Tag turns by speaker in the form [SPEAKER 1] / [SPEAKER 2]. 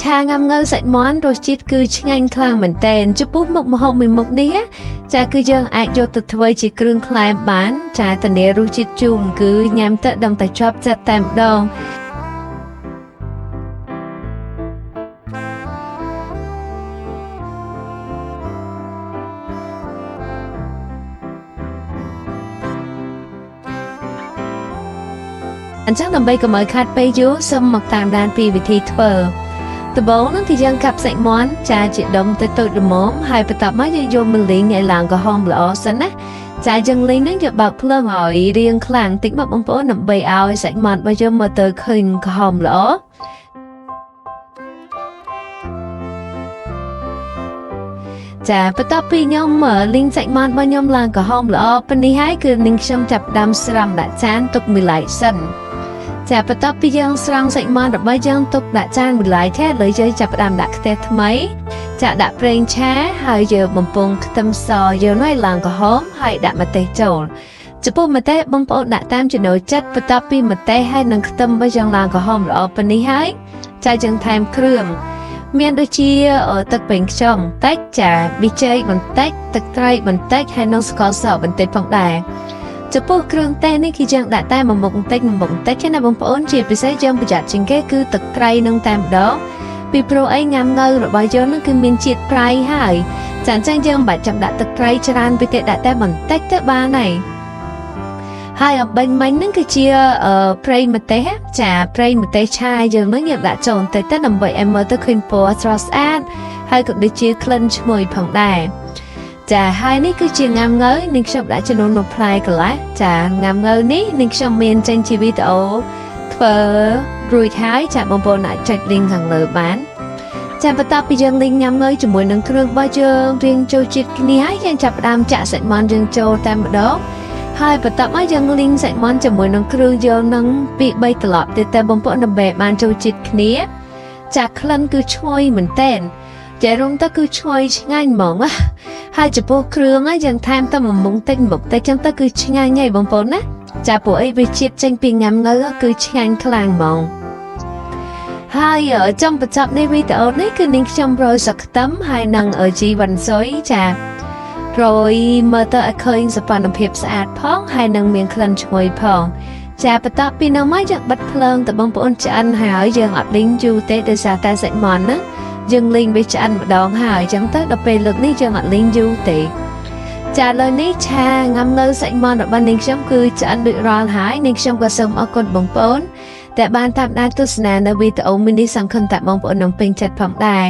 [SPEAKER 1] ឆាងំងើសាច់មាន់រសជាតិគឺឆ្ងាញ់ខ្លាំងមែនទែនចំពោះមុខម្ហូបមួយមុខនេះចាគឺយើងអាចយកទៅធ្វើជាគ្រឿងក្លែមបានចាធានារសជាតិជូរគឺញ៉ាំទៅដឹងតែជាប់ចិត្តតែម្ដងអញ្ចឹងដើម្បីកុំឲ្យខាត់ពេលយូរសូមមកតាមដានពីវិធីធ្វើដំបូងនោះគឺយើងកាប់សាច់មាន់ចាជាដុំទៅតូចល្មមហើយបន្ទាប់មកយើងយកម្លីងឲ្យឡើងក្រហមល្អសិនណាចាយើងលីងនឹងយកបើកភ្លើងឲ្យរាងខ្លាំងតិចមកបងប្អូនដើម្បីឲ្យសាច់មាន់របស់យើងមើលទៅឃើញក្រហមល្អចាបន្ទាប់ពីខ្ញុំលីងសាច់មាន់របស់ខ្ញុំឡើងក្រហមល្អប៉ុណ្នេះហើយគឺនឹងខ្ញុំចាប់ផ្ដើមស្រង់ដាក់ចានទុកមួយឡែកសិនចាបន្ទាប់ពីយើងស្រង់សាច់មាន់របស់យើងទុកដាក់ចានមួយឡែកទេឥឡូវយើងចាប់ផ្ដើមដាក់ខ្ទះថ្មីចាដាក់ប្រេងឆាហើយយើងបំពងខ្ទឹមសយើងឲ្យឡើងក្រហមហើយដាក់ម្ទេសចូលចំពោះម្ទេសបងប្អូនដាក់តាមចំណូលចិត្តបន្ទាប់ពីម្ទេសហើយនឹងខ្ទឹមរបស់យើងឡើងក្រហមល្អប៉ុណ្នេះហើយចាយើងថែមគ្រឿងមានដូចជាទឹកប្រេងខ្យងបន្តិចចាប៊ីចេងបន្តិចទឹកត្រីបន្តិចហើយនិងស្ករសបន្តិចផងដែរចំពោះគ្រឿងទេសនេះគឺយើងដាក់តែមួយមុខបន្តិចទេណាបងប្អូនជាពិសេសយើងប្រយ័ត្នជាងគេគឺទឹកត្រីនឹងតែម្ដងពីព្រោះអីញ៉ាំងៅរបស់យើងនឹងគឺមានជាតិប្រៃហើយចាអញ្ចឹងយើងមិនបាច់ចាំដាក់ទឹកត្រីច្រើនពេកទេដាក់តែបន្តិចទៅបានហើយអំបញ្ញមិញហ្នឹងគឺជាប្រេងម្ទេសចាប្រេងម្ទេសឆាយើងនឹងយើងដាក់ចូលបន្តិចទៅដើម្បីឲ្យមើលទៅឃើញពណ៌ស្រស់ស្អាតហើយក៏ដូចជាក្លិនឈ្ងុយផងដែរចាហើយនេះគឺជាងាំងើនឹងខ្ញុំដាក់ចំនួនមួយផ្លែកន្លះចាងាំងើនេះនឹងខ្ញុំមានចេញជាវីដេអូធ្វើរួចហើយចាបងប្អូនអាចចុច link ខាងលើបានចាបន្ទាប់ពីយើងលីងញ៉ាំងើជាមួយនឹងគ្រឿងរបស់យើងរៀងចូលជាតិគ្នាហើយយើងចាប់ផ្ដើមចាក់សាច់មាន់យើងចូលតែម្ដងហើយបន្ទាប់មកយើងលីងសាច់មាន់ជាមួយនឹងគ្រឿងយើងនឹងពី3ត្រឡប់ទៀតតែបងប្អូនដើម្បីបានចូលជាតិគ្នាចាក្លិនគឺឈ្ងុយមែនតើចារំទៅគឺឈ្ងុយឆ្ងាញ់ហ្មងហើយចំពោះគ្រឿងយើងថែមតែមួយមុខតិចចឹងទៅគឺឆ្ងាញ់ហើយបងប្អូនណាចាពួកអីវាជាតិចេញពីញ៉ាំងើគឺឆ្ងាញ់ខ្លាំងហ្មងហើយចំបញ្ចប់នៃវីដេអូនេះគឺនាងខ្ញុំរយសក្តិមហើយនឹងជីវ៉ាន់សុយចារយមើលទៅឲ្យឃើញសកម្មភាពស្អាតផងហើយនឹងមានក្លិនឈ្ងុយផងចាបន្ទាប់ពីនោះមកយើងបិទភ្លើងទៅបងប្អូនឆ្អិនហើយយើងអត់លីងយូរទេដោយសារតែសាច់មាន់ហ្នឹងយើងលីងវាឆ្អិនម្ដងហើយអញ្ចឹងទៅដល់ពេលលើកនេះយើងអត់លីងយូរទេចាឥឡូវនេះឆាងាំងើសាច់មាន់របស់នាងខ្ញុំគឺឆ្អិនដូចរាល់ហើយនាងខ្ញុំក៏សូមអរគុណបងប្អូនដែលបានតាមដានទស្សនានៅវីដេអូមួយនេះសង្ឃឹមថាបងប្អូននឹងពេញចិត្តផងដែរ